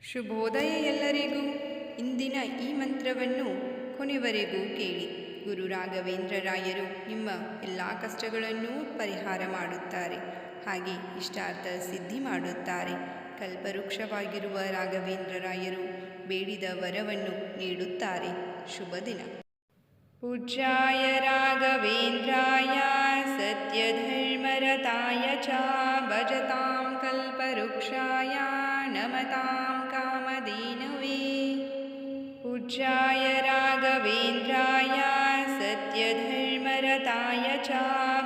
ಶುಭೋದಯ ಎಲ್ಲರಿಗೂ. ಇಂದಿನ ಈ ಮಂತ್ರವನ್ನು ಕೊನೆವರೆಗೂ ಕೇಳಿ. ಗುರು ರಾಘವೇಂದ್ರರಾಯರು ನಿಮ್ಮ ಎಲ್ಲ ಕಷ್ಟಗಳನ್ನು ಪರಿಹಾರ ಮಾಡುತ್ತಾರೆ, ಹಾಗೆ ಇಷ್ಟಾರ್ಥ ಸಿದ್ಧಿ ಮಾಡುತ್ತಾರೆ. ಕಲ್ಪವೃಕ್ಷವಾಗಿರುವ ರಾಘವೇಂದ್ರರಾಯರು ಬೇಡಿದ ವರವನ್ನು ನೀಡುತ್ತಾರೆ. ಶುಭ ದಿನ. ಪೂಜ್ಯಾಯ ರಾಘವೇಂದ್ರಾಯ ಸತ್ಯಧರ್ಮರತಾಯ ಚ ಭಜತಾಂ ಕಲ್ಪವೃಕ್ಷಾಯ ನಮತಾಂ ಕಾಮಧೇನವೇ. ಪೂಜ್ಯಾಯ ರಾಘವೇಂದ್ರಾಯ ಸತ್ಯಧರ್ಮರತಾಯ ಚ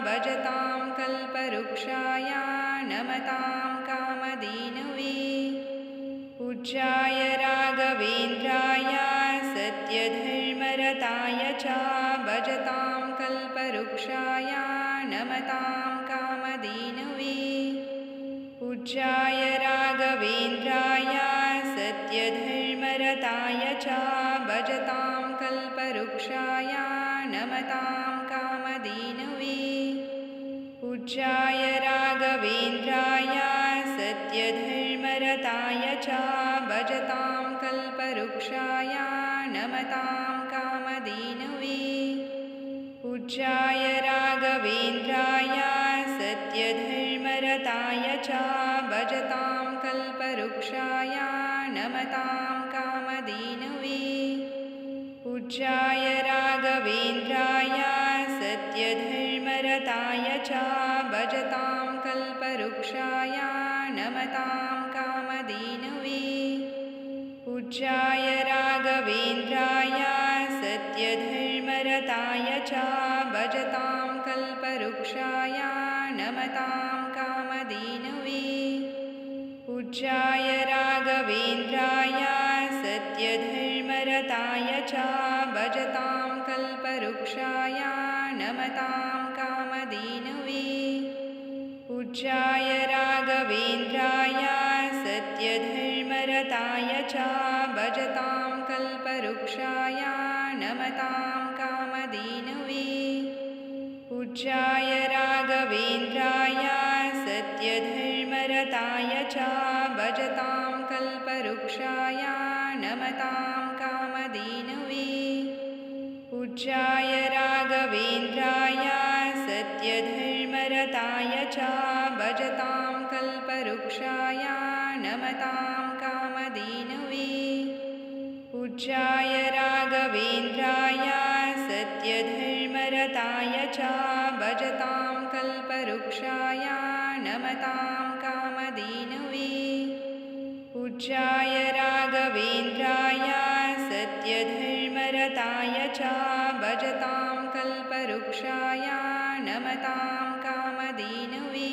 ಭಜತಾಂ ಕಲ್ಪವೃಕ್ಷಾಯ ನಮತಾಂ ಕಾಮಧೇನವೇ. ಪೂಜ್ಯಾಯ ರಾಘವೇಂದ್ರಾಯ ಸತ್ಯಧರ್ಮರತಾಯ ಚ ಭಜತಾಂ ಕಲ್ಪವೃಕ್ಷಾಯ ನಮತಾಂ ಕಾಮಧೇನವೇ. ಪೂಜ್ಯಾಯ ರಾಘವೇಂದ್ರಾಯ ಸತ್ಯಧರ್ಮರತಾಯ ಚ ಭಜತಾಂ ಕಲ್ಪವೃಕ್ಷಾಯ ನಮತಾಂ ಕಾಮಧೇನವೇ. ಪೂಜ್ಯಾಯ ರಾಘವೇಂದ್ರಾಯ ಸತ್ಯಧರ್ಮರತಾಯ ಚ ಭಜತಾಂ ಕಲ್ಪವೃಕ್ಷಾಯ ನಮತಾಂ ಕಾಮಧೇನವೇ. ಪೂಜ್ಯಾಯ ರಾಘವೇಂದ್ರಾಯ ಸತ್ಯಧರ್ಮರತಾಯ ಚ ಭಜತಾಂ ಕಲ್ಪವೃಕ್ಷಾಯ ನಮತಾಂ ಕಾಮಧೇನವೇ. ಪೂಜ್ಯಾಯ ರಾಘವೇಂದ್ರಾಯ ಸತ್ಯಧರ್ಮರತಾಯ ಚ ಭಜತಾಂ ಕಲ್ಪವೃಕ್ಷಾಯ ನಮತಾಂ ಕಾಮಧೇನವೇ. ಪೂಜ್ಯಾಯ ರಾಘವೇಂದ್ರಾಯ ಸತ್ಯಧರ್ಮರತಾಯ ಚ ಭಜತಾಂ ಕಲ್ಪವೃಕ್ಷಾಯ ನಮತಾಂ ಕಾಮಧೇನವೇ. ಪೂಜ್ಯಾಯ ರಾಘವೇಂದ್ರಾಯ ಸತ್ಯಧರ್ಮರತಾಯ ಚ ಭಜತಾಂ ಕಲ್ಪವೃಕ್ಷಾಯ ನಮತಾಂ ಕಾಮಧೇನವೇ. ಪೂಜ್ಯಾಯ ರಾಘವೇಂದ್ರಾಯ ಸತ್ಯಧರ್ಮರತಾಯ ಚ ಭಜತಾಂ ಕಲ್ಪವೃಕ್ಷಾಯ ನಮತಾಂ ಕಾಮಧೇನವೇ. ಪೂಜ್ಯಾಯ ರಾಘವೇಂದ್ರಾಯ ಸತ್ಯಧರ್ಮರತಾಯ ಚ ಭಜತಾಂ ಕಲ್ಪವೃಕ್ಷಾಯ ನಮತಾಂ ಕಾಮಧೇನವೇ. ಪೂಜ್ಯಾಯ ರಾಘವೇಂದ್ರಾಯ ಸತ್ಯಧರ್ಮರತಾಯ ಚ ಭಜತಾಂ ಕಲ್ಪವೃಕ್ಷಾಯ ನಮತಾಂ ಕಾಮಧೇನವೇ. ಪೂಜ್ಯಾಯ ರಾಘವೇಂದ್ರಾಯ ಸತ್ಯಧರ್ಮರತಾಯ ಚ ಭಜತಾಂ ಕಲ್ಪವೃಕ್ಷಾಯ ನಮತಾಂ ಕಾಮಧೇನವೇ. ಪೂಜ್ಯಾಯ ರಾಘವೇಂದ್ರಾಯ ಸತ್ಯಧರ್ಮರತಾಯ ಚ ಭಜತಾಂ ಕಲ್ಪವೃಕ್ಷಾಯ ನಮತಾಂ ಕಾಮಧೇನವೇ. ಪೂಜ್ಯಾಯ ರಾಘವೇಂದ್ರಾಯ ಸತ್ಯಧರ್ಮರತಾಯ ಚ ಭಜತಾಂ ಕಲ್ಪವೃಕ್ಷಾಯ ನಮತಾಂ ಕಾಮಧೇನವೇ.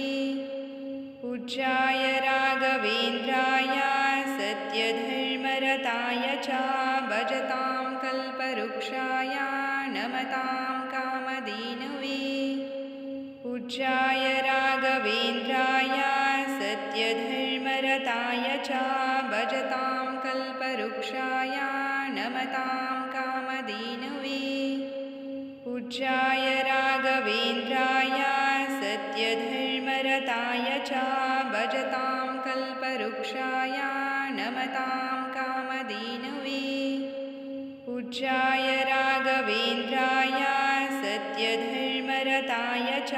ಪೂಜ್ಯಾಯ ರಾಘವೇಂದ್ರಾಯ ಸತ್ಯಧರ್ಮರತಾಯ ಚ ಭಜತಾಂ ಕಲ್ಪವೃಕ್ಷಾಯ ನಮತಾಂ ಕಾಮಧೇನವೇ. ಪೂಜ್ಯಾಯ ರಾಘವೇಂದ್ರಾಯ ಸತ್ಯಧರ್ಮರತಾಯ ಚ ಭಜತಾಂ ಕಲ್ಪವೃಕ್ಷಾಯ ನಮತಾಂ ಕಾಮಧೇನವೇ. ಪೂಜ್ಯಾಯ ರಾಘವೇಂದ್ರಾಯ ಸತ್ಯಧರ್ಮರತಾಯ ಚ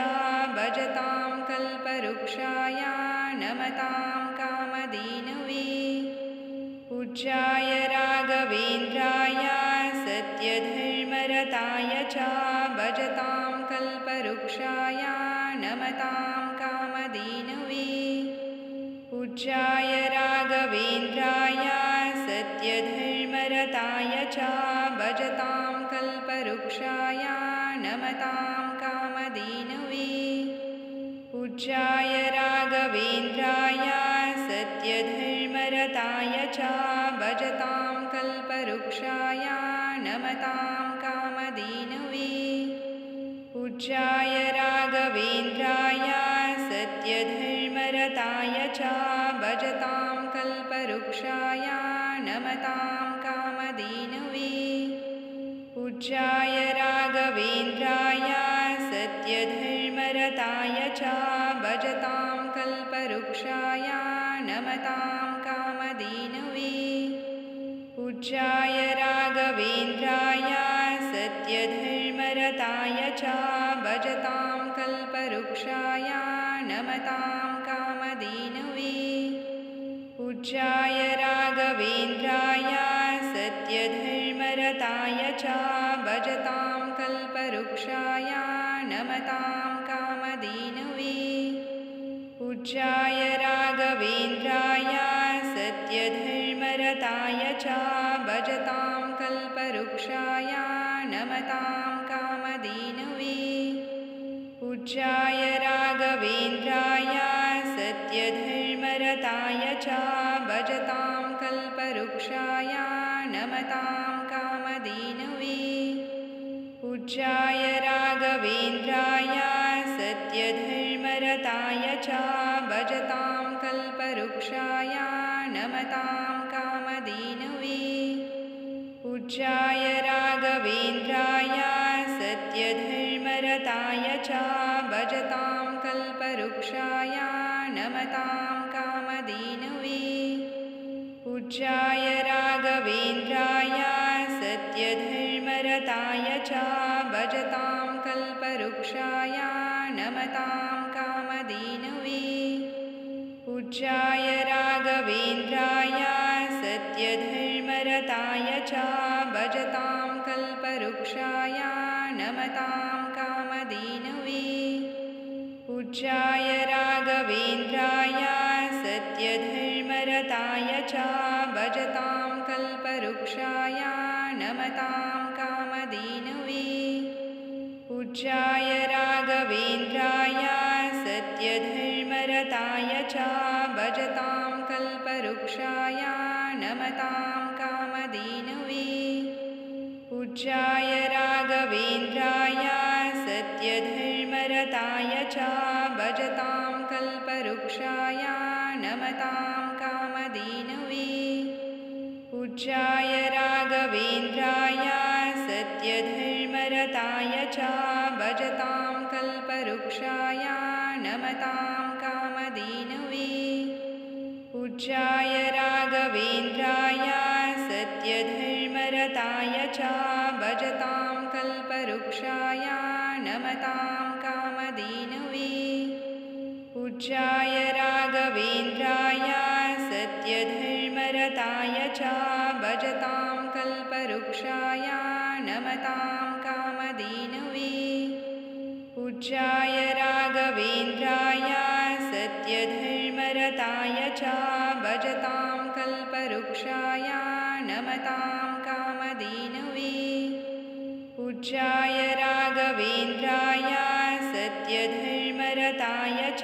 ಭಜತಾಂ ಕಲ್ಪವೃಕ್ಷಾಯ ನಮತಾಂ ಕಾಮಧೇನವೇ. ಪೂಜ್ಯಾಯ ರಾಘವೇಂದ್ರಾಯ ಸತ್ಯಧರ್ಮರತಾಯ ಚ ಭಜತಾಂ ಕಲ್ಪವೃಕ್ಷಾಯ ನಮತಾಂ ಕಾಮಧೇನವೇ. ಪೂಜ್ಯಾಯ ರಾಘವೇಂದ್ರಾಯ ಸತ್ಯಧರ್ಮರತಾಯ ಚ ಭಜತಾಂ ಕಲ್ಪವೃಕ್ಷಾಯ ನಮತಾಂ ಕಾಮಧೇನವೇ. ಪೂಜ್ಯಾಯ ರಾಘವೇಂದ್ರಾಯ ಸತ್ಯಧರ್ಮರತಾಯ ಚ ಭಜತಾಂ ಕಲ್ಪವೃಕ್ಷಾಯ ನಮತಾಂ ಕಾಮಧೇನವೇ. ಪೂಜ್ಯಾಯ ರಾಘವೇಂದ್ರಾಯ ಸತ್ಯಧರ್ಮರತಾಯ ಚ ಭಜತಾಂ ಕಲ್ಪವೃಕ್ಷಾಯ ನಮತಾಂ ಕಾಮಧೇನವೇ. ಪೂಜ್ಯಾಯ ರಾಘವೇಂದ್ರಾಯ ಸತ್ಯಧರ್ಮರತಾಯ ಚ ಭಜತಾಂ ಕಲ್ಪವೃಕ್ಷಾಯ ನಮತಾಂ ಕಾಮಧೇನವೇ. पूज्याय राघवेन्द्राय सत्यधर्मरताय च भजतां कल्पवृक्षाय नमतां कामधेनवे। पूज्याय राघवेन्द्राय सत्यधर्मरताय च भजतां कल्पवृक्षाय नमतां कामधेनवे। पूज्याय राघवेन्द्राय सत्यधर्मरताय च भजतां कल्पवृक्षाय नमतां कामधेनवे। पूज्याय राघवेन्द्राय सत्यधर्मरताय च भजतां कल्पवृक्षाय नमतां कामधेनवे। पूज्याय राघवेन्द्राय सत्यधर्मरताय च भजतां कल्पवृक्षाय नमतां कामधेनवे। पूज्याय राघवेन्द्राय सत्यधर्मरताय च भजतां कल्पवृक्षाय नमतां कामधेनवे। पूज्याय राघवेन्द्राय सत्यधर्मरताय च भजतां कल्पवृक्षाय नमतां कामधेनवे। पूज्याय राघवेन्द्राय सत्यधर्मरताय च भजतां कल्पवृक्षाय नमतां कामधेनवे। पूज्याय राघवेन्द्राय सत्यधर्मरताय च भजतां कल्पवृक्षाय नमतां कामधेनवे। पूज्याय राघवेन्द्राय सत्यधर्मरताय च भजतां कल्पवृक्षाय नमतां कामधेनवे। पूज्याय राघवेन्द्राय सत्यधर्मरताय च भजतां कल्पवृक्षाय नमतां कामधेनवे। पूज्याय राघवेन्द्राय सत्यधर्मरताय च भजतां कल्पवृक्षाय नमतां कामधेनवे। पूज्याय राघवेन्द्राय सत्यधर्मरताय च भजतां कल्पवृक्षाय नमतां कामधेनवे। पूज्याय राघवेन्द्राय सत्यधर्मरताय च भजतां कल्पवृक्षाय नमतां कामधेनवे। पूज्याय राघवेन्द्राय सत्यधर्मरताय च भजतां कल्पवृक्षाय नमतां कामधेनवे। पूज्याय राघवेन्द्राय सत्यधर्मरताय च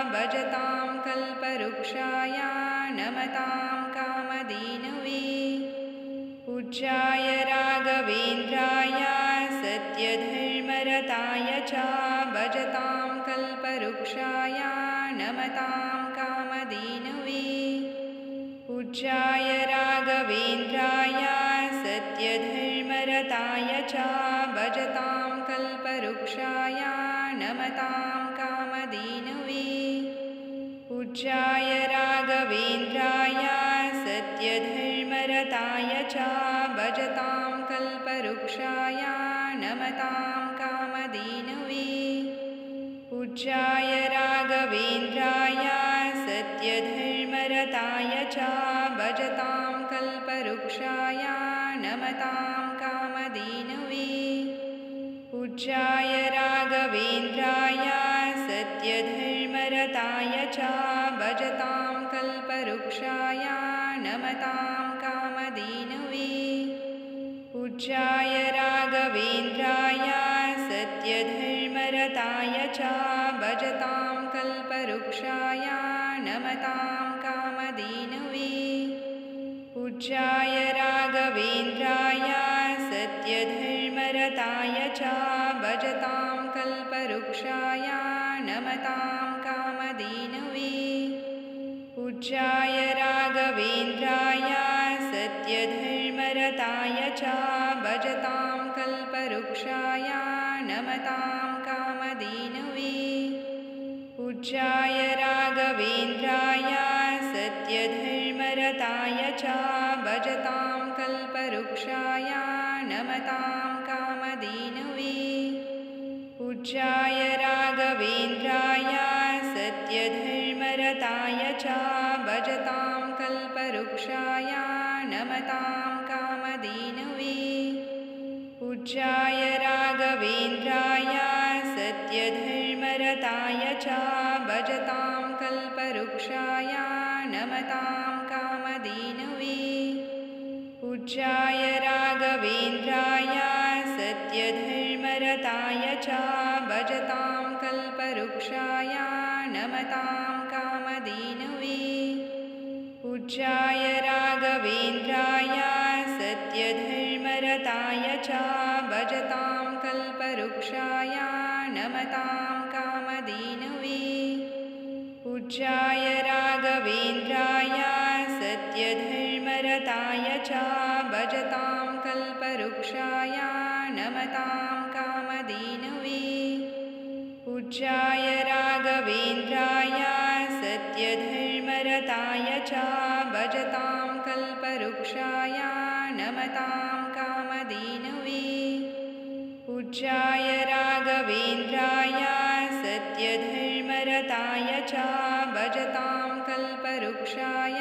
भजतां कल्पवृक्षाय नमतां कामधेनवे। पूज्याय राघवेन्द्राय सत्यधर्मरताय च भजतां कल्पवृक्षाय नमतां कामधेनवे। पूज्याय राघवेन्द्राय सत्यधर्मरताय च भजतां कल्पवृक्षाय नमतां कामधेनवे। पूज्याय राघवेन्द्राय सत्यधर्मरताय च भजतां कल्पवृक्षाय नमतां कामधेनवे। पूज्याय राघवेन्द्राय सत्यधर्मरताय च भजतां कल्पवृक्षाय नमतां कामधेनवे। पूज्याय राघवेन्द्राय सत्यधर्मरताय च भजतां कल्पवृक्षाय नमतां कामधेनवे। पूज्याय राघवेन्द्राय सत्यधर्मरताय च भजतां कल्पवृक्षाय नमतां कामधेनवे। पूज्याय राघवेन्द्राय सत्यधर्मरताय च भजतां कल्पवृक्षाय नमतां कामधेनवे। पूज्याय राघवेन्द्राय सत्यधर्मरताय च भजतां कल्पवृक्षाय नमतां कामधेनवे। पूज्याय राघवेन्द्राय सत्यधर्मरताय धर्मरताय च भजतां कल्पवृक्षाय नमतां कामधेनवे पूज्याय राघवेन्द्राय सत्यधर्मरताय च भजतां कल्पवृक्षाय नमतां कामधेनवे पूज्याय राघवेन्द्राय सत्यधर्मरताय च भजतां कल्पवृक्षाय नमतां कामधेनवे पूज्याय राघवेन्द्राय सत्यधर्मरताय च भजतां कल्पवृक्षाय नमतां कामधेनवे पूज्याय राघवेन्द्राय सत्यधर्मरताय च भजतां कल्पवृक्षाय नमतां कामधेनवे पूज्याय राघवेन्द्राय सत्यधर्मरताय च भजतां कल्पवृक्षाय नमतां कामधेनवे पूज्याय राघवेन्द्राय सत्यधर्मरताय च भजतां कल्पवृक्षाय नमतां कामधेनवे पूज्याय राघवेन्द्राय सत्यधर्मरताय च भजतां कल्पवृक्षाय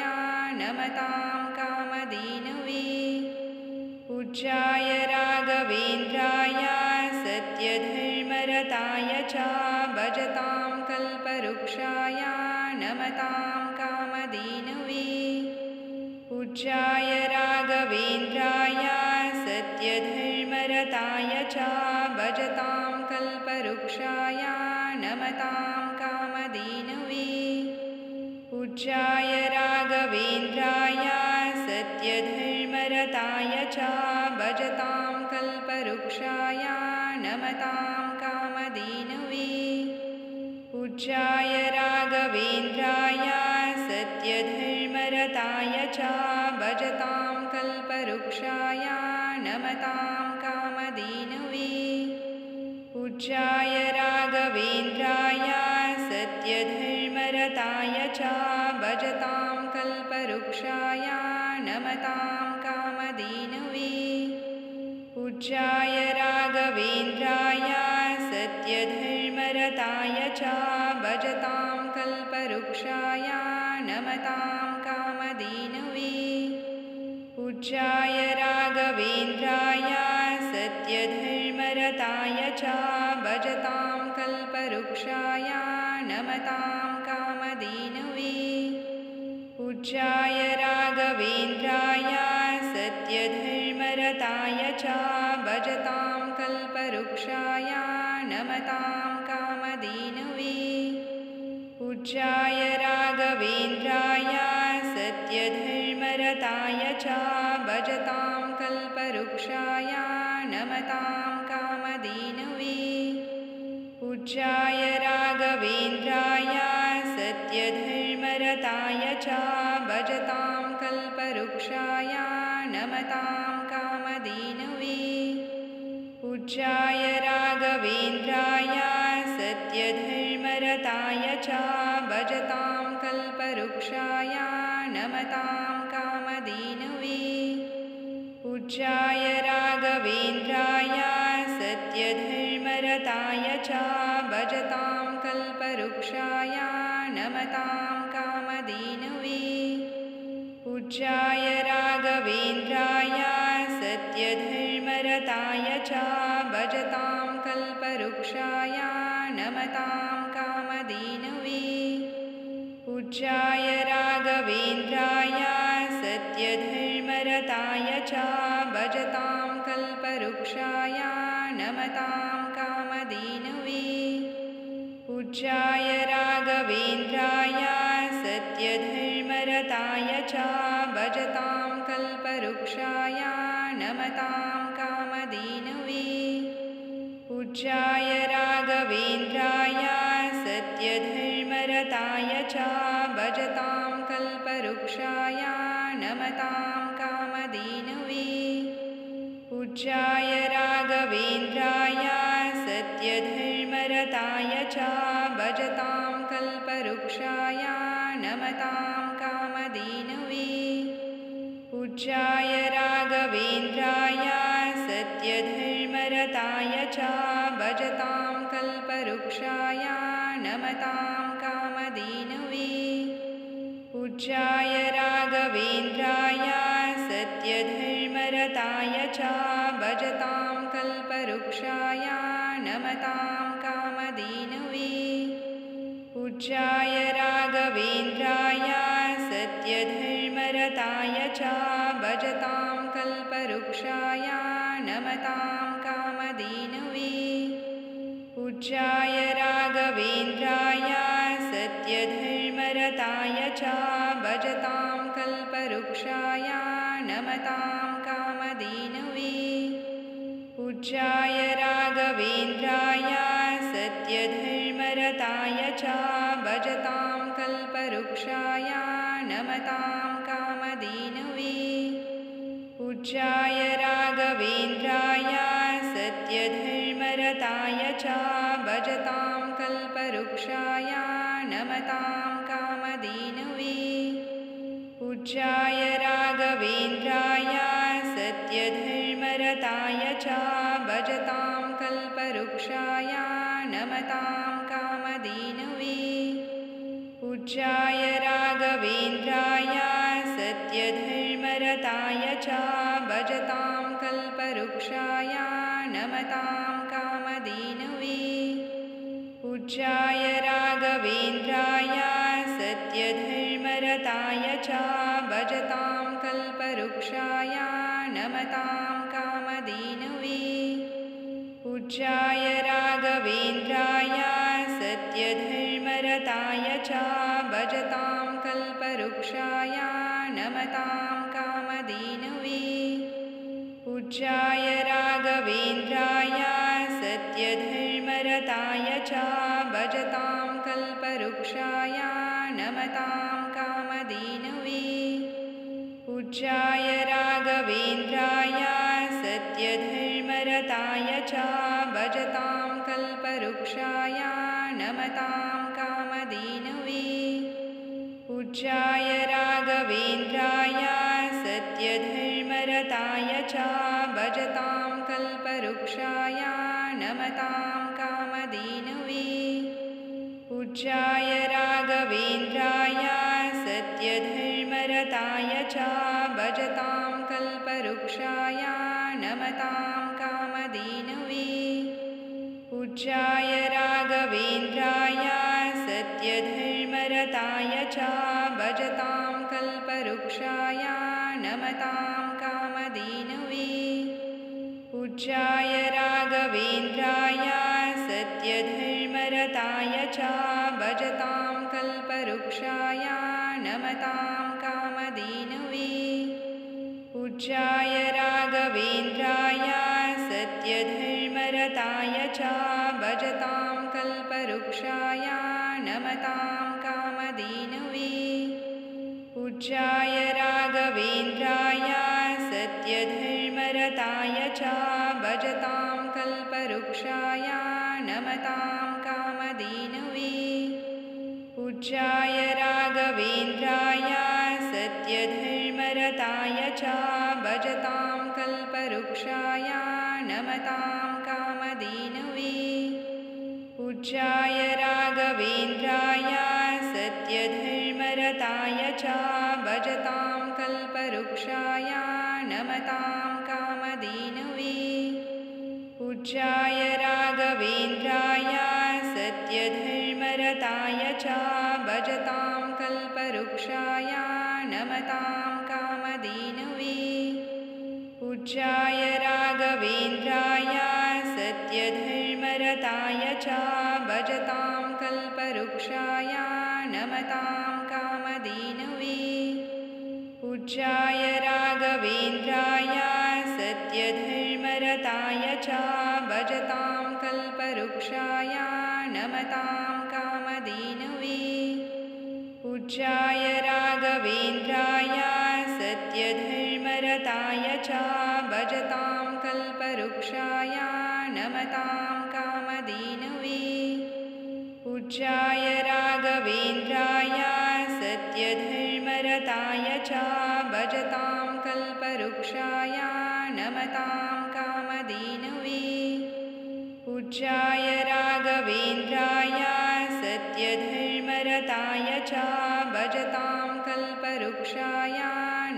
नमतां कामधेनवे पूज्याय राघवेन्द्राय सत्यधर्मरताय च भजतां कल्पवृक्षाय नमतां कामधेनवे पूज्याय राघवेन्द्राय सत्यधर्मरताय च भजतां कल्पवृक्षाय नमतां कामधेनवे पूज्याय राघवेन्द्राय सत्यधर्मरताय च भजतां कल्पवृक्षाय नमतां कामधेनवे पूज्याय राघवेन्द्राय सत्यधर्मरताय च भजतां कल्पवृक्षाय नमतां कामधेनवे पूज्याय राघवेन्द्राय सत्यधर्मरताय च भजतां कल्पवृक्षाय नमतां कामधेनवे पूज्याय राघवेन्द्राय सत्यधर्मरताय च भजतां कल्पवृक्षाय नमतां कामधेनवे पूज्याय राघवेन्द्राय सत्यधर्मरताय च भजतां कल्पवृक्षाय नमतां कामधेनवे पूज्याय राघवेन्द्राय सत्यधर्मरताय च भजतां कल्पवृक्षाय नमतां कामधेनवे पूज्याय राघवेन्द्राय सत्यधर्मरताय च भजतां कल्पवृक्षाय नमतां कामधेनवे पूज्याय राघवेन्द्राय सत्यधर्मरताय च भजतां कल्पवृक्षाय नमतां कामधेनवे पूज्याय राघवेन्द्राय सत्यधर्मरताय च भजतां कल्पवृक्षाय नमतां कामधेनवे पूज्याय राघवेन्द्राय सत्यधर्मरताय च भजतां कल्पवृक्षाय नमतां कामधेनवे पूज्याय राघवेन्द्राय सत्यधर्मरताय च भजतां कल्पवृक्षाय नमतां कामधेनवे पूज्याय राघवेन्द्राय सत्यधर्मरताय च भजतां कल्पवृक्षाय नमतां कामधेनवे पूज्याय राघवेन्द्राय सत्यधर्मरताय च भजतां कल्पवृक्षाय नमतां कामधेनवे पूज्याय राघवेन्द्राय सत्यधर्मरताय च भजतां कल्पवृक्षाय नमतां कामधेनवे पूज्याय राघवेन्द्राय सत्यधर्मरताय च भजतां कल्पवृक्षाय नमतां कामधेनवे पूज्याय राघवेन्द्राय सत्यधर्मरताय च भजतां कल्पवृक्षाय नमतां कामधेनवे पूज्याय राघवेन्द्राय सत्यधर्मरताय च भजतां कल्पवृक्षाय नमतां कामधेनवे पूज्याय राघवेन्द्राय सत्यधर्मरताय च भजतां कल्पवृक्षाय नमतां कामधेनवे पूज्याय राघवेन्द्राय सत्यधर्मरताय च भजतां कल्पवृक्षाय नमतां कामधेनवे पूज्याय राघवेन्द्राय सत्यधर्मरताय च भजतां कल्पवृक्षाय नमतां कामधेनवे पूज्याय राघवेन्द्राय सत्यधर्मरताय च भजतां कल्पवृक्षाय नमतां कामधेनवे पूज्याय राघवेन्द्राय सत्यधर्मरताय च भजतां कल्पवृक्षाय नमतां कामधेनवे पूज्याय राघवेन्द्राय सत्यधर्मरताय च भजतां कल्पवृक्षाय नमतां कामधेनवे पूज्याय राघवेन्द्राय सत्यधर्मरताय च भजतां कल्पवृक्षाय नमतां कामधेनवे पूज्याय राघवेन्द्राय सत्यधर्मरताय च भजतां कल्पवृक्षाय नमतां कामधेनवे पूज्याय राघवेन्द्राय सत्यधर्मरताय च भजतां कल्पवृक्षाय नमतां कामधेनवे पूज्याय राघवेन्द्राय सत्यधर्मरताय च भजतां कल्पवृक्षाय नमतां कामधेनवे पूज्याय राघवेन्द्राय सत्यधर्मरताय च भजतां कल्पवृक्षाय नमतां कामधेनवे पूज्याय राघवेन्द्राय सत्यधर्मरताय च भजतां कल्पवृक्षाय नमतां कामधेनवे पूज्याय राघवेन्द्राय सत्यधर्मरताय च भजतां कल्पवृक्षाय नमतां कामधेनवे पूज्याय राघवेन्द्राय सत्यधर्मरताय च भजतां कल्पवृक्षाय नमतां कामधेनवे पूज्याय राघवेन्द्राय सत्यधर्मरताय च भजतां कल्पवृक्षाय नमतां कामधेनवे पूज्याय राघवेन्द्राय सत्यधर्मरताय च भजतां कल्पवृक्षाय नमतां कामधेनवे पूज्याय राघवेन्द्राय सत्यधर्मरताय च भजतां कल्पवृक्षाय नमतां कामधेनवे पूज्याय राघवेन्द्राय सत्यधर्मरताय च भजतां कल्पवृक्षाय नमतां कामधेनवे पूज्याय राघवेन्द्राय सत्यधर्मरताय च भजतां कल्पवृक्षाय नमतां कामधेनवे पूज्याय राघवेन्द्राय सत्यधर्मरताय च भजतां कल्पवृक्षाय नमतां कामधेनवे पूज्याय राघवेन्द्राय सत्यधर्मरताय च भजतां कल्पवृक्षाय नमतां कामधेनवे पूज्याय राघवेन्द्राय सत्यधर्मरताय च भजतां कल्पवृक्षाय नमतां कामधेनवे पूज्याय राघवेन्द्राय सत्यधर्मरताय च भजतां कल्पवृक्षाय नमतां कामधेनवे पूज्याय राघवेन्द्राय सत्यधर्मरताय च भजतां कल्पवृक्षाय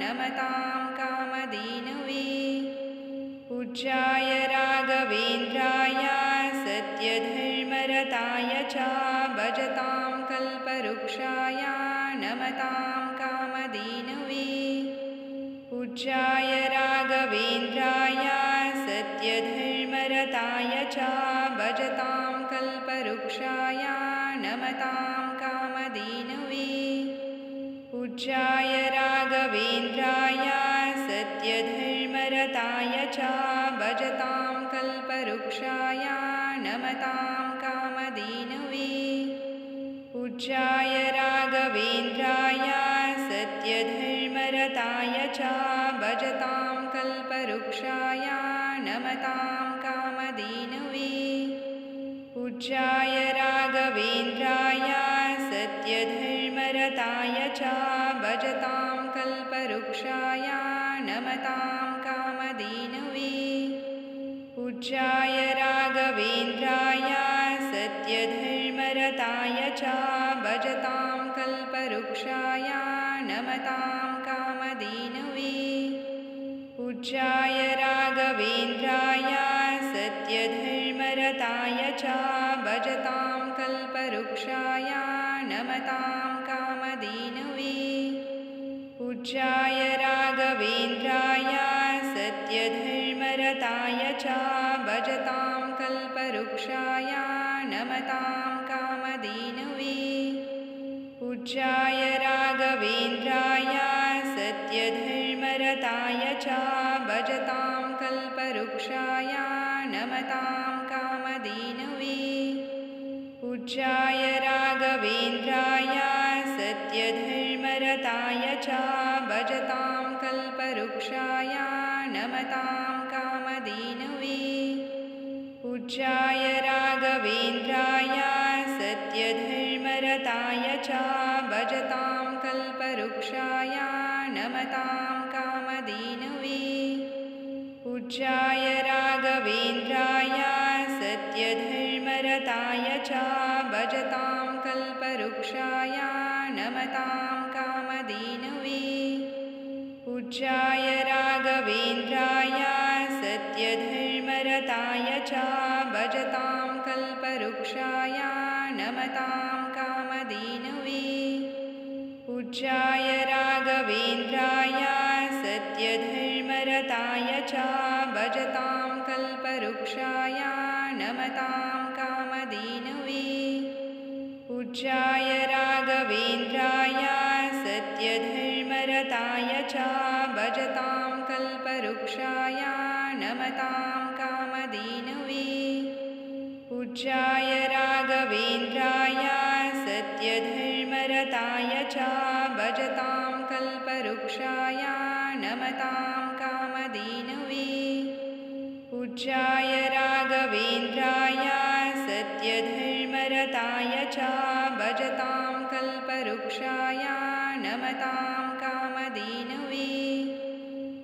नमतां कामधेनवे पूज्याय राघवेन्द्राय सत्यधर्मरताय च भजतां कल्पवृक्षाय नमतां कामधेनवे पूज्याय राघवेन्द्राय सत्यधर्मरताय च भजतां कल्पवृक्षाय नमतां कामधेनवे पूज्याय राघवेन्द्राय सत्यधर्मरताय च भजतां कल्पवृक्षाय नमतां कामधेनवे पूज्याय राघवेन्द्राय सत्यधर्मरताय च भजतां कल्पवृक्षाय नमतां कामधेनवे पूज्याय राघवेन्द्राय सत्यधर्मरताय च भजतां कल्पवृक्षाय नमतां कामधेनवे पूज्याय राघवेन्द्राय सत्यधर्मरताय च भजतां कल्पवृक्षाय नमतां कामधेनवे पूज्याय राघवेन्द्राय सत्यधर्मरताय च भजतां कल्पवृक्षाय नमतां कामधेनवे पूज्याय राघवेन्द्राय सत्यधर्मरताय च भजतां कल्पवृक्षाय नमतां कामधेनवे पूज्याय राघवेन्द्राय सत्यधर्मरताय च भजतां कल्पवृक्षाय नमतां कामधेनवे पूज्याय राघवेन्द्राय सत्यधर्मरताय च भजतां कल्पवृक्षाय नमतां कामधेनवे पूज्याय राघवेन्द्राय सत्यधर्मरताय च भजतां कल्पवृक्षाय नमतां कामधेनवे पूज्याय राघवेन्द्राय सत्यधर्मरताय च भजतां कल्पवृक्षाय नमतां कामधेनवे पूज्याय राघवेन्द्राय सत्यधर्मरताय च भजतां कल्पवृक्षाय नमतां कामधेनवे पूज्याय राघवेन्द्राय सत्यधर्मरताय च भजतां कल्पवृक्षाय नमतां कामधेनवे पूज्याय राघवेन्द्राय सत्यधर्मरताय च भजतां कल्पवृक्षाय नमतां कामधेनवे पूज्याय राघवेन्द्राय सत्यधर्मरताय च भजतां कल्पवृक्षाय नमतां कामधेनवे पूज्याय राघवेन्द्राय सत्यधर्मरताय च भजतां कल्पवृक्षाय नमतां कामधेनवे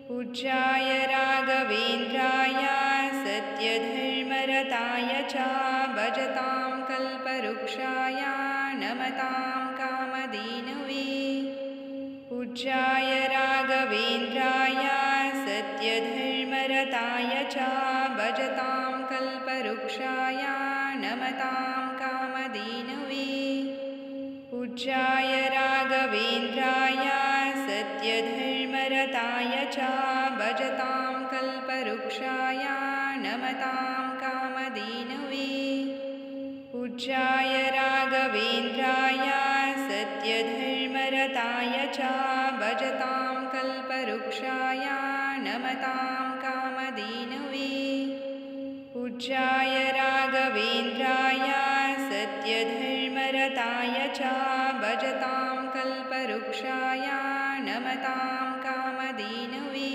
पूज्याय राघवेन्द्राय सत्यधर्मरताय च भजतां कल्पवृक्षाय नमतां कामधेनवे पूज्याय राघवेन्द्राय सत्यधर्मरताय च भजतां कल्पवृक्षाय नमतां कामधेनवे पूज्याय राघवेन्द्राय सत्यधर्मरताय च भजतां कल्पवृक्षाय नमतां कामधेनवे पूज्याय राघवेन्द्राय सत्यधर्मरताय च भजतां कल्पवृक्षाय नमतां कामधेनवे पूज्याय राघवेन्द्राय सत्यधर्मरताय च भजतां कल्पवृक्षाय नमतां कामधेनवे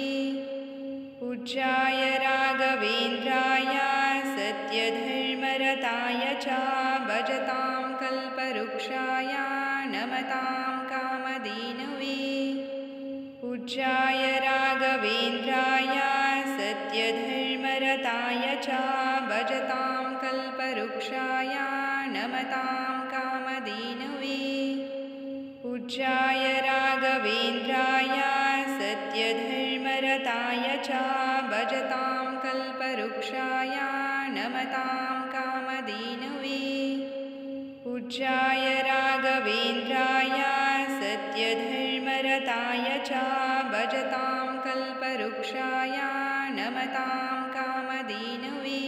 पूज्याय राघवेन्द्राय सत्यधर्मरताय च भजतां कल्पवृक्षाय नमतां कामधेनवे पूज्याय राघवेन्द्राय सत्य धर्मरताय च भजतां कल्पवृक्षाय नमतां कामधेनवे पूज्याय राघवेन्द्राय सत्यधर्मरताय च भजतां कल्पवृक्षाय नमतां कामधेनवे पूज्याय राघवेन्द्राय सत्यधर्मरताय च भजतां कल्पवृक्षाय नमतां कामधेनवे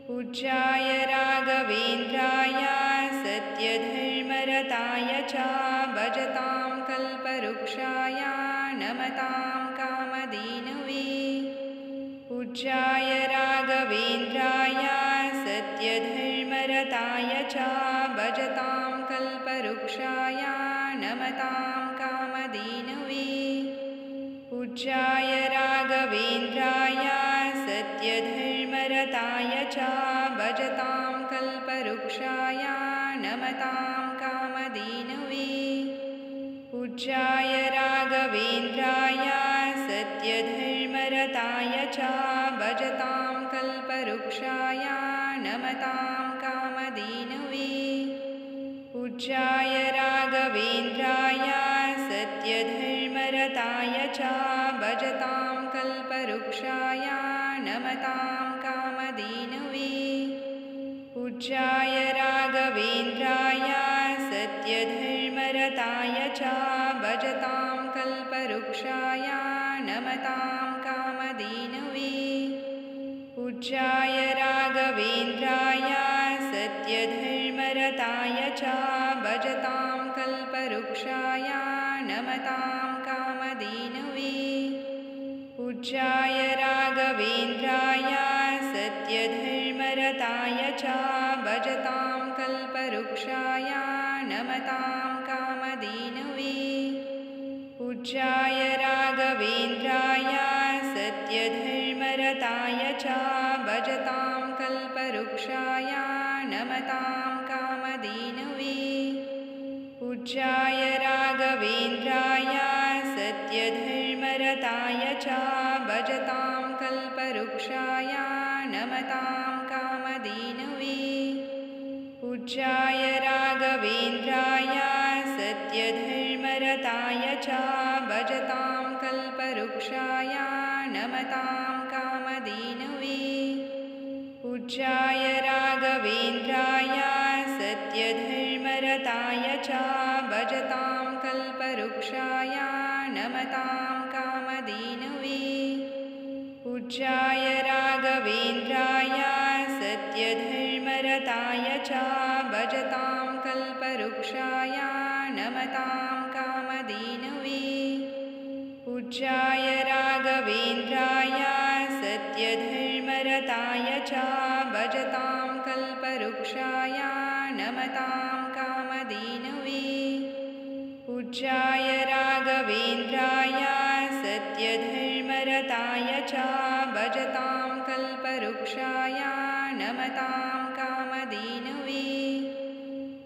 पूज्याय राघवेन्द्राय सत्यधर्मरताय च भजतां कल्पवृक्षाय नमतां कामधेनवे पूज्याय राघवेन्द्राय सत्यधर्मरताय च भजतां कल्पवृक्षाय नमतां कामधेनवे पूज्याय राघवेन्द्राय सत्यधर्मरताय च भजतां कल्पवृक्षाय नमतां कामधेनवे पूज्याय राघवेन्द्राय सत्यधर्मरताय च भजतां कल्पवृक्षाय नमतां कामधेनवे पूज्याय राघवेन्द्राय सत्यधर्मरताय च भजतां कल्पवृक्षाय नमतां कामधेनवे पूज्याय राघवेन्द्राय सत्यधर्मरताय च भजतां कल्पवृक्षाय नमतां कामधेनवे पूज्याय राघवेन्द्राय सत्यधर्मरताय च भजतां कल्पवृक्षाय नमतां कामधेनवे पूज्याय राघवेन्द्राय सत्यधर्मरताय च भजतां कल्पवृक्षाय नमतां कामधेनवे पूज्याय राघवेन्द्राय सत्यधर्मरताय च भजतां कल्पवृक्षाय नमतां कामधेनवे पूज्याय राघवेन्द्राय सत्यधर्मरताय च भजतां कल्पवृक्षाय नमतां कामधेनवे पूज्याय राघवेन्द्राय सत्यधर्मरताय च भजतां कल्पवृक्षाय नमतां कामधेनवे पूज्याय राघवेन्द्राय सत्यधर्मरताय च भजतां कल्पवृक्षाय नमतां कामधेनवे पूज्याय राघवेन्द्राय सत्यधर्मरताय च भजतां कल्पवृक्षाय नमतां कामधेनवे पूज्याय राघवेन्द्राय सत्यधर्मरताय च भजतां कल्पवृक्षाय नमतां कामधेनवे पूज्याय राघवेन्द्राय सत्यधर्मरताय च भजतां कल्पवृक्षाय नमतां कामधेनवे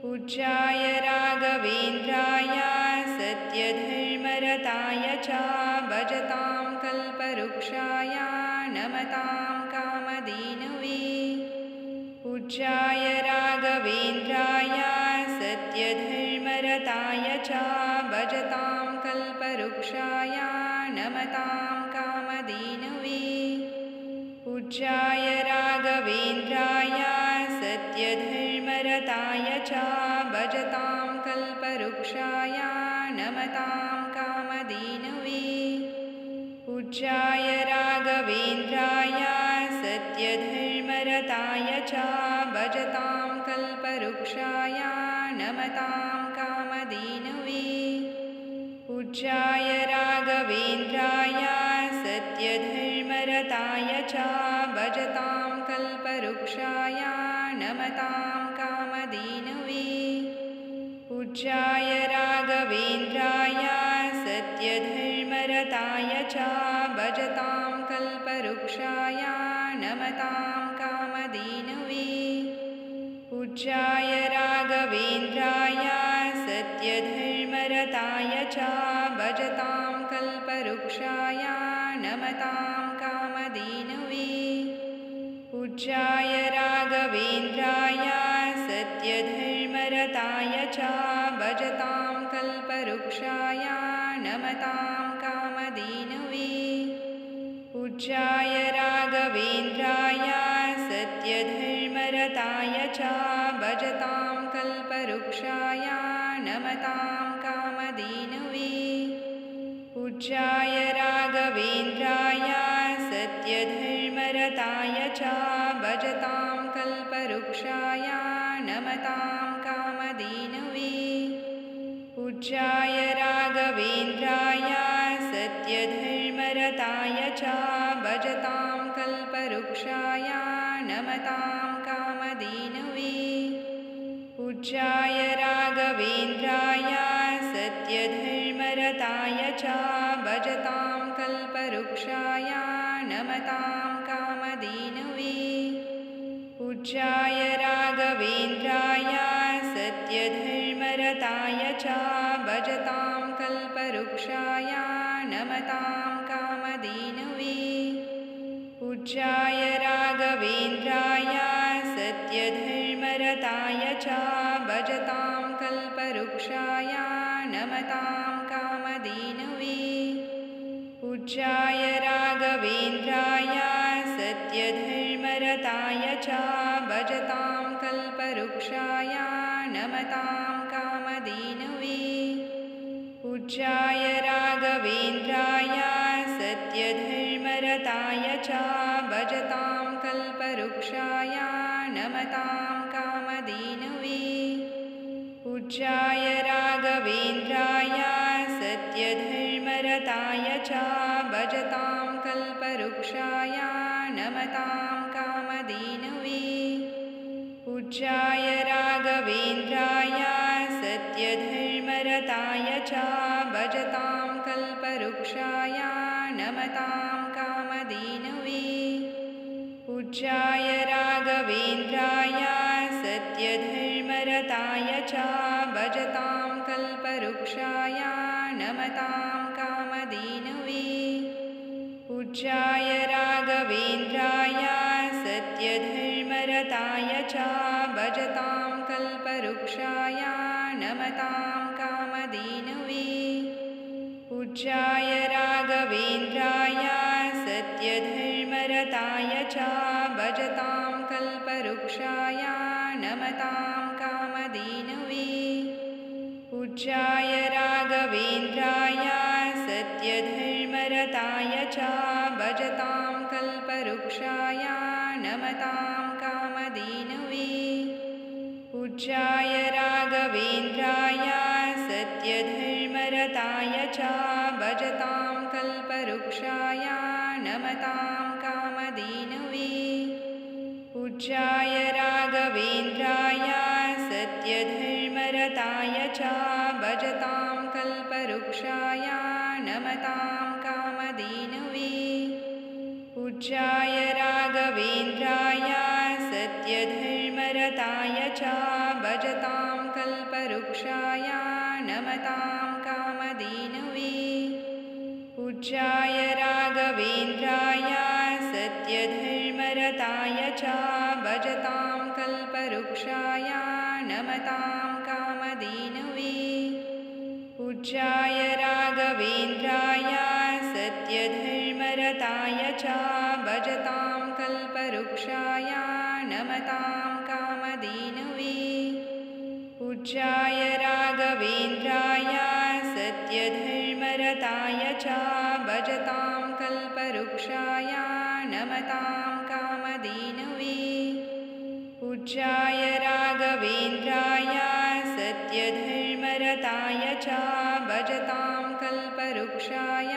पूज्याय राघवेन्द्राय सत्यधर्मरताय च भजतां कल्पवृक्षाय नमतां कामधेनवे पूज्याय राघवेन्द्राय सत्यधर्मरताय च भजतां कल्पवृक्षाय नमतां कामधेनवे पूज्याय राघवेन्द्राय सत्यधर्मरताय च भजतां कल्पवृक्षाय नमतां कामधेनवे पूज्याय राघवेन्द्राय सत्यधर्मरताय च भजतां कल्पवृक्षाय नमतां कामधेनवे पूज्याय राघवेन्द्राय सत्यधर्मरताय च भजतां कल्पवृक्षाय नमतां कामधेनवे पूज्याय राघवेन्द्राय सत्यधर्मरताय च भजतां कल्पवृक्षाय नमतां कामधेनवे पूज्याय राघवेन्द्राय सत्यधर्मरताय च भजतां कल्पवृक्षाय नमतां कामधेनवे पूज्याय राघवेन्द्राय सत्यधर्मरताय च भजतां कल्पवृक्षाय नमतां कामधेनवे। पूज्याय राघवेन्द्राय सत्यधर्मरताय च भजतां कल्पवृक्षाय नमतां कामधेनवे। पूज्याय राघवेन्द्राय सत्यधर्मरताय च भजतां कल्पवृक्षाय नमतां कामधेनवे। पूज्याय राघवेन्द्राय सत्यधर्मरताय च भजतां कल्पवृक्षाय नमतां कामधेनवे। पूज्याय राघवेन्द्राय सत्यधर्मरताय च भजतां कल्पवृक्षाय नमतां कामधेनवे। पूज्याय राघवेन्द्राय सत्यधर्मरताय च भजतां कल्पवृक्षाय नमतां कामधेनवे। पूज्याय राघवेन्द्राय सत्यधर्मरताय च भजतां कल्पवृक्षाय नमतां कामधेनवे। पूज्याय राघवेन्द्राय सत्यधर्मरताय च भजतां कल्पवृक्षाय नमतां कामधेनवे। पूज्याय राघवेन्द्राय सत्यधर्मरताय च भजतां कल्पवृक्षाय नमतां कामधेनवे। पूज्याय राघवेन्द्राय सत्यधर्मरताय च भजतां कल्पवृक्षाय नमतां कामधेनवे। पूज्याय राघवेन्द्राय सत्यधर्मरताय च भजतां कल्पवृक्षाय नमतां कामधेनवे। पूज्याय राघवेन्द्राय सत्यधर्मरताय च भजतां कल्पवृक्षाय नमतां कामधेनवे। पूज्याय राघवेन्द्राय सत्यधर्मरताय च भजतां कल्पवृक्षाय नमतां कामधेनवे। पूज्याय राघवेन्द्राय सत्यधर्मरताय च भजतां कल्पवृक्षाय नमतां कामधेनवे। पूज्याय राघवेन्द्राय सत्यधर्मरताय च भजतां कल्पवृक्षाय नमतां कामधेनवे। पूज्याय राघवेन्द्राय सत्यधर्मरताय च भजतां कल्पवृक्षाय नमतां कामधेनवे। पूज्याय राघवेन्द्राय सत्यधर्मरताय च भजतां कल्पवृक्षाय नमतां कामधेनवे। पूज्याय राघवेन्द्राय सत्यधर्मरताय च भजतां कल्पवृक्षाय नमतां कामधेनवे। पूज्याय राघवेन्द्राय सत्यधर्मरताय च भजतां कल्पवृक्षाय नमतां कामधेनवे। पूज्याय राघवेन्द्राय सत्यधर्मरताय च भजतां कल्पवृक्षाय नमतां कामधेनवे। पूज्याय राघवेन्द्राय सत्यधर्मरताय च भजतां कल्पवृक्षाय नमतां कामधेनवे। पूज्याय राघवेन्द्राय सत्यधर्मरताय च भजतां कल्पवृक्षाय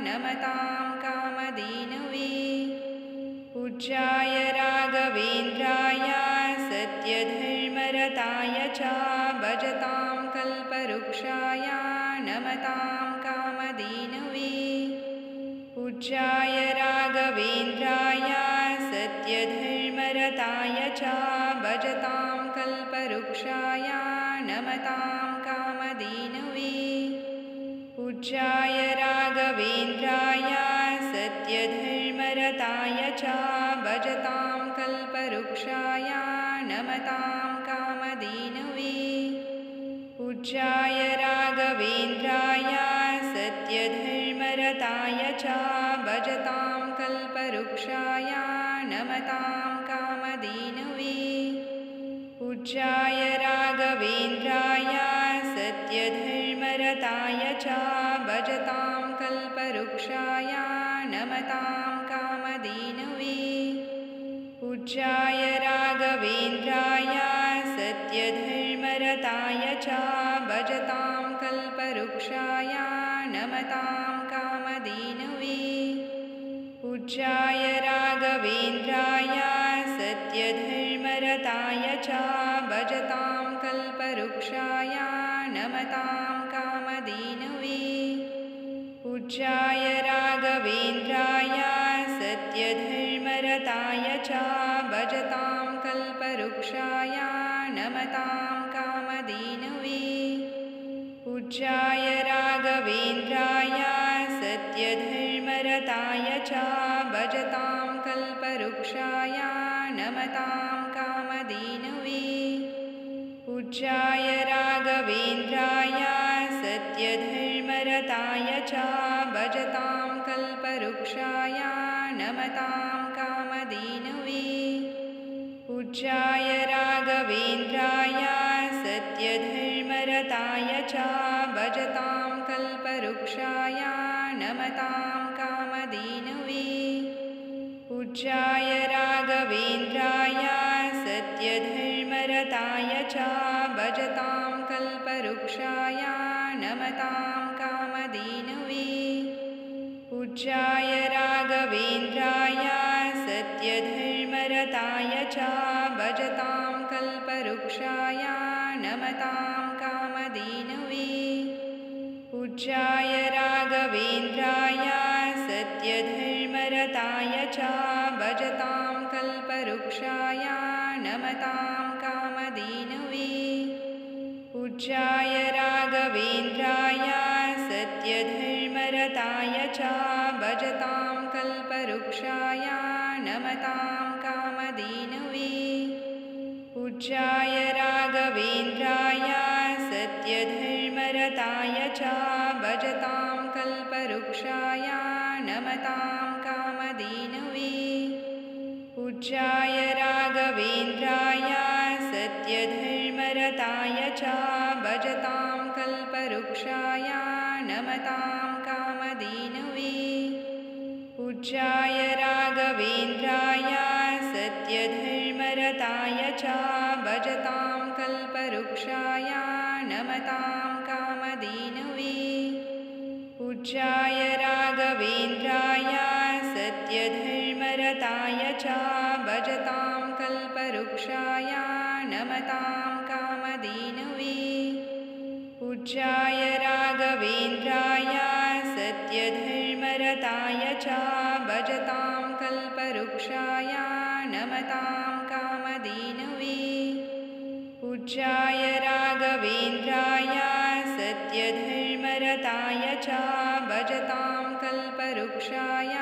नमतां कामधेनवे। पूज्याय राघवेन्द्राय सत्यधर्मरताय च भजतां कल्पवृक्षाय नमतां कामधेनवे। पूज्याय राघवेन्द्राय सत्यधर्मरताय च भजतां कल्पवृक्षाय नमतां कामधेनवे। पूज्याय राघवेन्द्राय सत्यधर्मरताय च भजतां कल्पवृक्षाय नमतां कामधेनवे पूज्याय राघवेन्द्राय सत्यधर्मरताय च भजतां कल्पवृक्षाय नमतां कामधेनवे पूज्याय राघवेन्द्राय सत्यधर्मरताय च भजतां कल्पवृक्षाय नमतां कामधेनवे पूज्याय राघवेन्द्राय सत्यधर्मरताय च भजतां कल्पवृक्षाय नमतां कामधेनवे पूज्याय राघवेन्द्राय सत्यधर्मरताय च भजतां कल्पवृक्षाय नमतां कामधेनवे पूज्याय राघवेन्द्राय सत्यधर्मरताय च भजतां कल्पवृक्षाय नमतां कामधेनवे पूज्याय राघवेन्द्राय सत्यधर्मरताय च भजतां कल्पवृक्षाय नमतां कामधेनवे पूज्याय राघवेन्द्राय सत्यधर्मरताय च भजतां कल्पवृक्षाय नमतां कामधेनवे पूज्याय राघवेन्द्राय सत्यधर्मरताय च भजतां कल्पवृक्षाय नमतां कामधेनवे पूज्याय राघवेन्द्राय सत्यधर्मरताय च भजतां कल्पवृक्षाय नमतां कामधेनवे पूज्याय राघवेन्द्राय सत्यधर्मरताय च भजतां कल्पवृक्षाय नमतां कामधेनवे पूज्याय राघवेन्द्राय सत्यधर्मरताय च भजतां कल्पवृक्षाय नमतां कामधेनवे पूज्याय राघवेन्द्राय सत्यधर्मरताय च भजतां कल्पवृक्षाय नमतां कामधेनवे पूज्याय राघवेन्द्राय सत्यधर्मरताय च भजतां कल्पवृक्षाय नमतां कामधेनवे पूज्याय राघवेन्द्राय सत्यधर्मरताय च भजतां कल्पवृक्षाय नमतां कामधेनवे पूज्याय राघवेन्द्राय सत्यधर्मरताय च भजतां कल्पवृक्षाय नमतां कामधेनवे पूज्याय राघवेन्द्राय सत्यधर्मरताय च भजतां कल्पवृक्षाय नमतां कामधेनवे पूज्याय राघवेन्द्राय सत्यधर्मरताय च भजतां कल्पवृक्षाय नमतां कामधेनवे पूज्याय राघवेन्द्राय सत्यधर्मरताय च भजतां कल्पवृक्षाय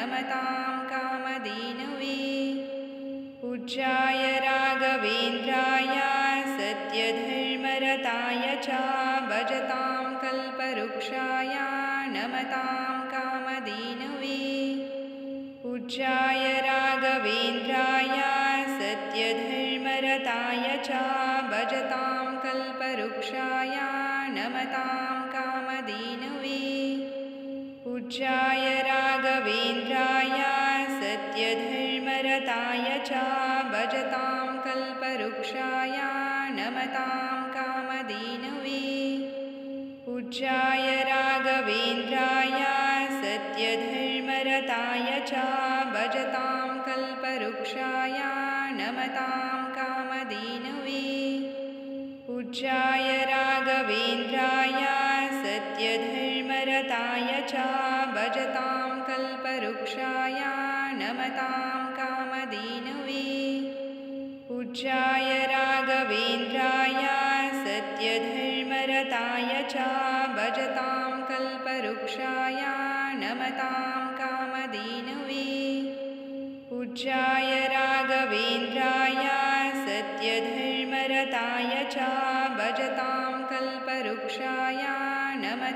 नमतां कामधेनवे पूज्याय राघवेन्द्राय सत्यधर्मरताय च भजतां कल्पवृक्षाय नमतां कामधेनवे पूज्याय राघवेन्द्राय सत्यधर्मरताय च भजतां कल्पवृक्षाय नमतां कामधेनवे पूज्याय राघवेन्द्राय सत्यधर्मरताय च भजतां कल्पवृक्षाय नमतां कामधेनवे पूज्याय राघवेन्द्राय सत्यधर्मरताय च भजतां कल्पवृक्षाय नमतां कामधेनवे पूज्याय राघवेन्द्राय सत्यधर्मरताय च भजतां कल्पवृक्षाय नमतां कामधेनवे पूज्याय राघवेन्द्राय सत्यधर्मरताय च भजतां कल्पवृक्षाय नमतां कामधेनवे पूज्याय राघवेन्द्राय दीर्घताय च भजतां कल्पवृक्षाय नमतां